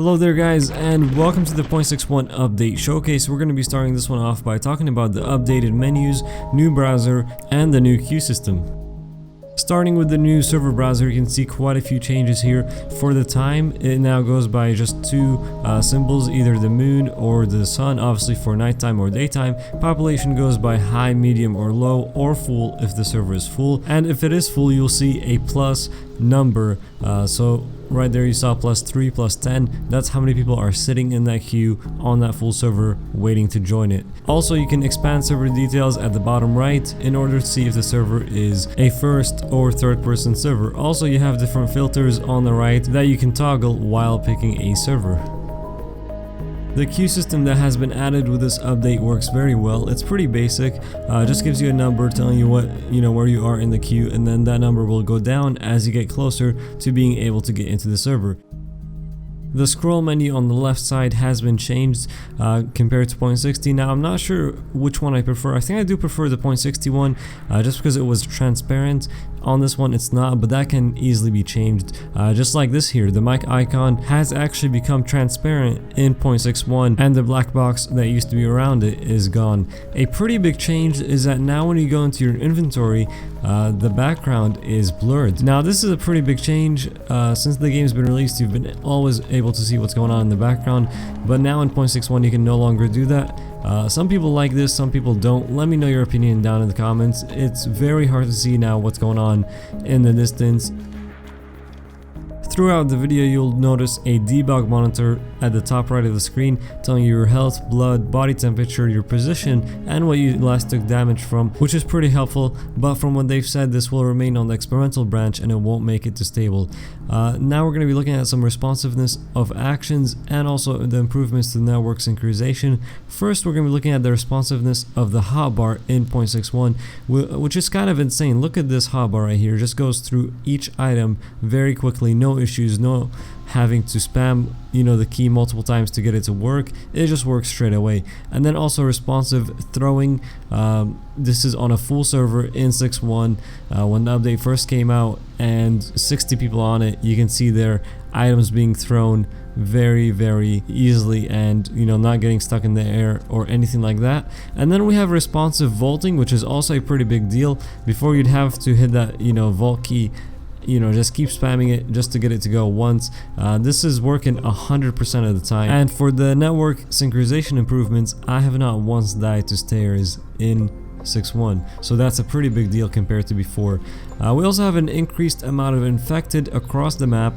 Hello there guys, and welcome to the 0.61 update showcase. We're going to be starting this one off by talking about the updated menus, new browser, and the new queue system. Starting with the new server browser, you can see quite a few changes here. For the time, it now goes by just two symbols, either the moon or the sun, obviously for nighttime or daytime. Population goes by high, medium, or low, or full if the server is full. And if it is full, you'll see a plus number. So right there you saw +3, +10. That's how many people are sitting in that queue on that full server waiting to join it. Also, you can expand server details at the bottom right in order to see if the server is a first or third person server. Also, you have different filters on the right that you can toggle while picking a server. The queue system that has been added with this update works very well. It's pretty basic, just gives you a number telling you where you are in the queue, and then that number will go down as you get closer to being able to get into the server. The scroll menu on the left side has been changed compared to 0.60. Now I'm not sure which one I prefer. I think I do prefer the 0.61 just because it was transparent. On this one it's not, but that can easily be changed. Just like this here, the mic icon has actually become transparent in 0.61 and the black box that used to be around it is gone. A pretty big change is that now when you go into your inventory, the background is blurred. Now this is a pretty big change. Since the game's been released, you've been always able to see what's going on in the background, but now in 0.61 you can no longer do that. Some people like this, some people don't. Let me know your opinion down in the comments. It's very hard to see now what's going on in the distance. Throughout the video, you'll notice a debug monitor at the top right of the screen telling you your health, blood, body temperature, your position, and what you last took damage from, which is pretty helpful, but from what they've said, this will remain on the experimental branch and it won't make it to stable. Now we're going to be looking at some responsiveness of actions and also the improvements to network synchronization. First, we're going to be looking at the responsiveness of the hotbar in 0.61, which is kind of insane. Look at this hotbar right here. It just goes through each item very quickly, no issues, no having to spam the key multiple times to get it to work. It just works straight away. And then also responsive throwing. This is on a full server in 6.1 when the update first came out, and 60 people on it. You can see their items being thrown very easily and not getting stuck in the air or anything like that. And then we have responsive vaulting, which is also a pretty big deal. Before, you'd have to hit that vault key, just keep spamming it just to get it to go once. This is working 100% of the time. And for the network synchronization improvements, I have not once died to stairs in 6.1, so that's a pretty big deal compared to before. We also have an increased amount of infected across the map.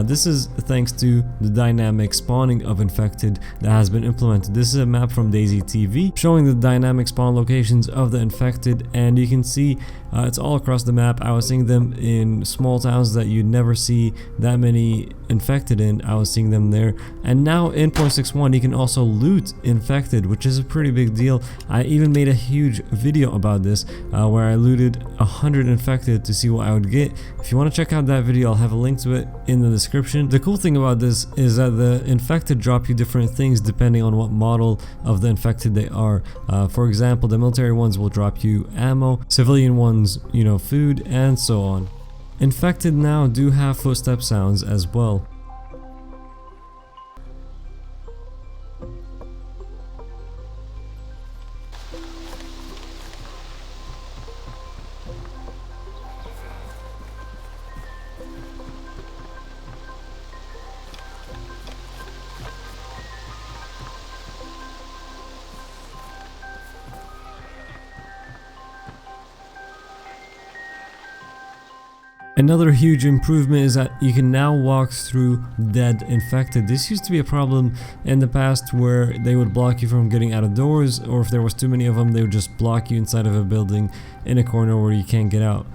This is thanks to the dynamic spawning of infected that has been implemented. This is a map from DayZ TV showing the dynamic spawn locations of the infected, and you can see it's all across the map. I was seeing them in small towns that you'd never see that many infected in. I was seeing them there. And now in 0.61 you can also loot infected, which is a pretty big deal. I even made a huge video about this where I looted 100 infected to see what I would get. If you want to check out that video, I'll have a link to it in the description. The cool thing about this is that the infected drop you different things depending on what model of the infected they are. For example, the military ones will drop you ammo, civilian ones food, and so on. Infected now do have footstep sounds as well. Another huge improvement is that you can now walk through dead infected. This used to be a problem in the past where they would block you from getting out of doors, or if there was too many of them, they would just block you inside of a building in a corner where you can't get out.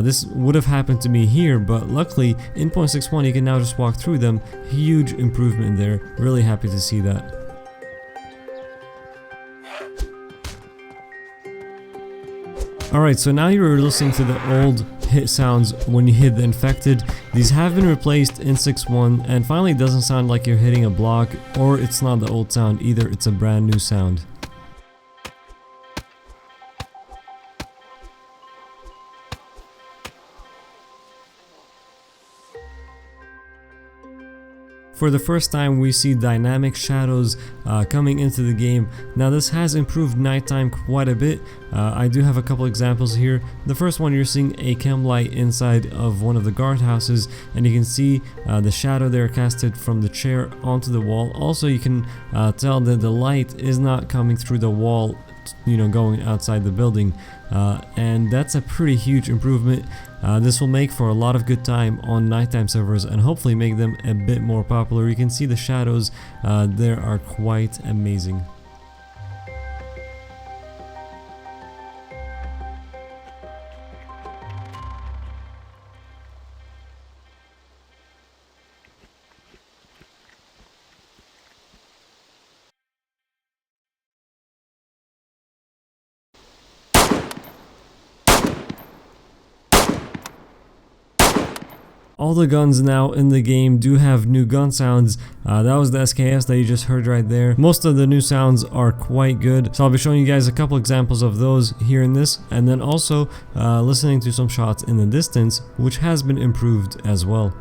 This would have happened to me here, but luckily in 0.61 you can now just walk through them. Huge improvement there. Really happy to see that. Alright, so now you're listening to the old hit sounds when you hit the infected. These have been replaced in 6.1, and finally it doesn't sound like you're hitting a block, or it's not the old sound either, it's a brand new sound. For the first time we see dynamic shadows coming into the game. Now this has improved nighttime quite a bit. I do have a couple examples here. The first one, you're seeing a chem light inside of one of the guardhouses, and you can see the shadow there casted from the chair onto the wall. Also you can tell that the light is not coming through the wall, you know, going outside the building, and that's a pretty huge improvement. This will make for a lot of good time on nighttime servers and hopefully make them a bit more popular. You can see the shadows there are quite amazing. All the guns now in the game do have new gun sounds. That was the SKS that you just heard right there. Most of the new sounds are quite good, so I'll be showing you guys a couple examples of those here in this, and then also listening to some shots in the distance, which has been improved as well.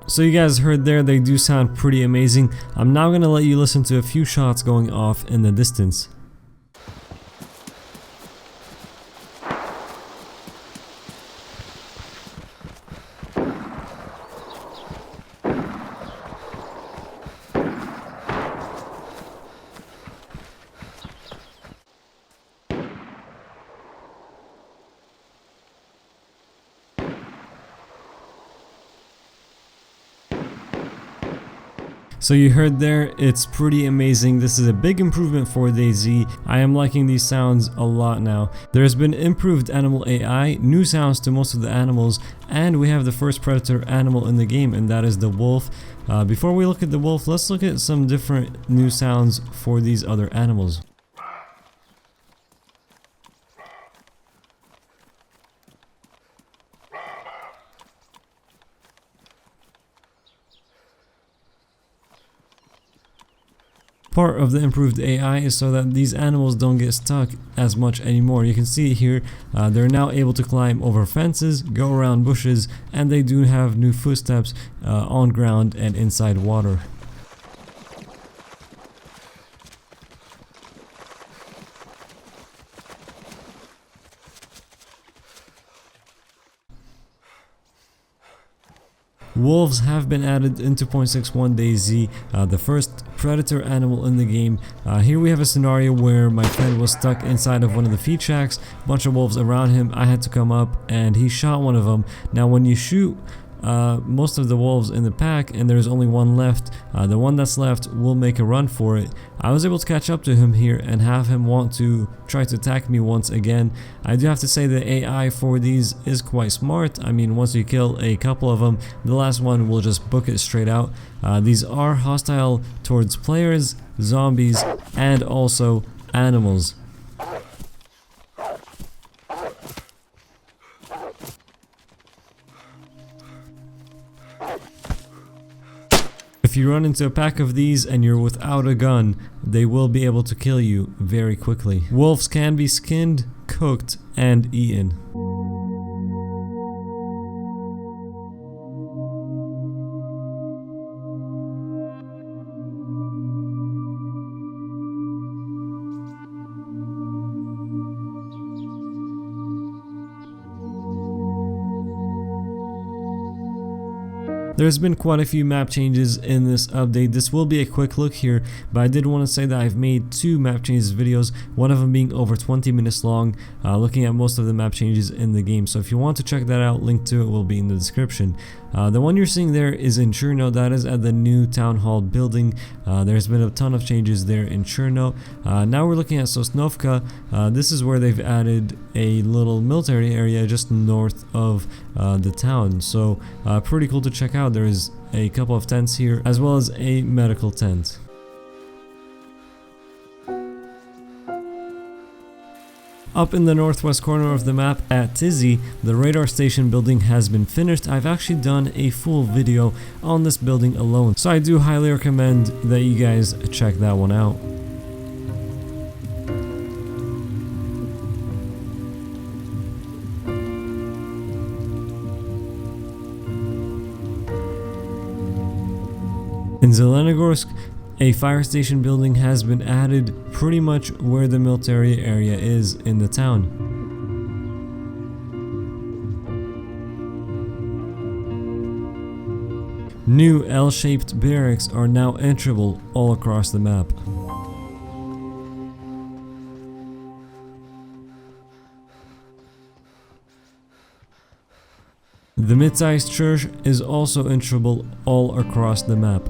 So you guys heard there, they do sound pretty amazing. I'm now gonna let you listen to a few shots going off in the distance. So you heard there, it's pretty amazing. This is a big improvement for DayZ. I am liking these sounds a lot now. There's been improved animal AI, new sounds to most of the animals, and we have the first predator animal in the game, and that is the wolf. Before we look at the wolf, let's look at some different new sounds for these other animals. Part of the improved AI is so that these animals don't get stuck as much anymore. You can see here, they're now able to climb over fences, go around bushes, and they do have new footsteps on ground and inside water. Wolves have been added into 0.61 DayZ, the first predator animal in the game. Here we have a scenario where my friend was stuck inside of one of the feed shacks, a bunch of wolves around him. I had to come up and he shot one of them. Now when you shoot most of the wolves in the pack and there's only one left, the one that's left will make a run for it. I was able to catch up to him here and have him want to try to attack me once again. I do have to say the AI for these is quite smart. I mean, once you kill a couple of them, the last one will just book it straight out. These are hostile towards players, zombies, and also animals. If you run into a pack of these and you're without a gun, they will be able to kill you very quickly. Wolves can be skinned, cooked, and eaten. There's been quite a few map changes in this update. This will be a quick look here, but I did want to say that I've made 2 map changes videos, one of them being over 20 minutes long, looking at most of the map changes in the game. So if you want to check that out, link to it will be in the description. The one you're seeing there is in CHERNU, that is at the new town hall building. There's been a ton of changes there in CHERNU. Now we're looking at Sosnovka. This is where they've added a little military area just north of the town. So pretty cool to check out. There is a couple of tents here as well as a medical tent. Up in the northwest corner of the map at DayZ, the radar station building has been finished. I've actually done a full video on this building alone, so I do highly recommend that you guys check that one out. In Zelenogorsk, a fire station building has been added pretty much where the military area is in the town. New L-shaped barracks are now enterable all across the map. The mid-sized church is also enterable all across the map.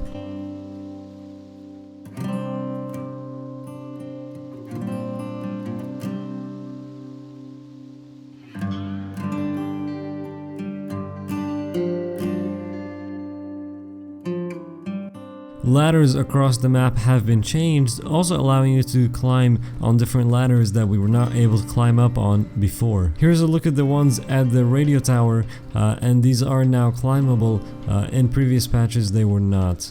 Ladders across the map have been changed, also allowing you to climb on different ladders that we were not able to climb up on before. Here's a look at the ones at the radio tower, and these are now climbable. In previous patches they were not.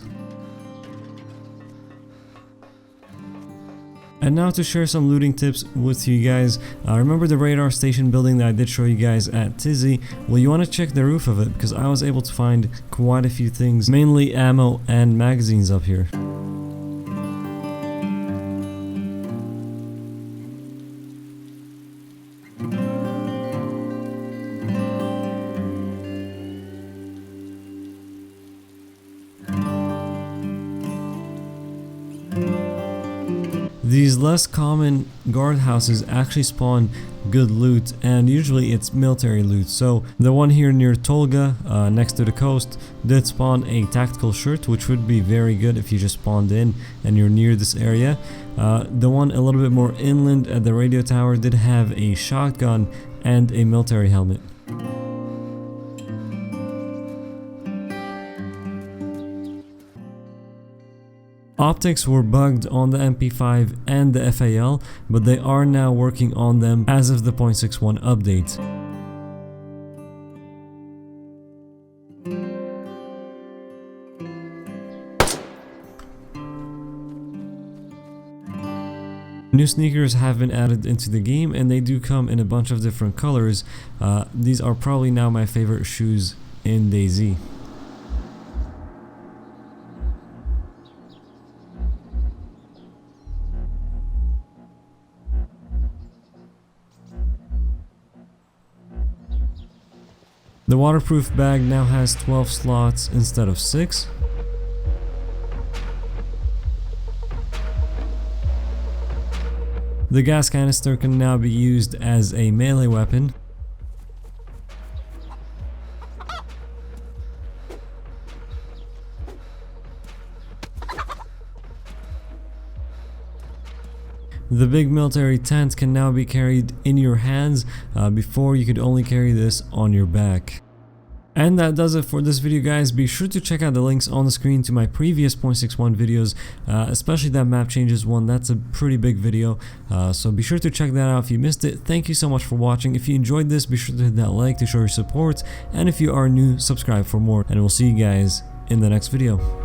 And now to share some looting tips with you guys. Remember the radar station building that I did show you guys at DayZ? Well, you want to check the roof of it, because I was able to find quite a few things, mainly ammo and magazines up here. These less common guardhouses actually spawn good loot, and usually it's military loot. So the one here near Tolga, next to the coast, did spawn a tactical shirt, which would be very good if you just spawned in and you're near this area. The one a little bit more inland at the radio tower did have a shotgun and a military helmet. Optics were bugged on the MP5 and the FAL, but they are now working on them as of the 0.61 update. New sneakers have been added into the game, and they do come in a bunch of different colors. These are probably now my favorite shoes in DayZ. The waterproof bag now has 12 slots instead of 6. The gas canister can now be used as a melee weapon. The big military tent can now be carried in your hands. Before you could only carry this on your back. And that does it for this video, guys. Be sure to check out the links on the screen to my previous 0.61 videos, especially that map changes one. That's a pretty big video, so be sure to check that out if you missed it. Thank you so much for watching. If you enjoyed this, be sure to hit that like to show your support, and if you are new, subscribe for more, and we'll see you guys in the next video.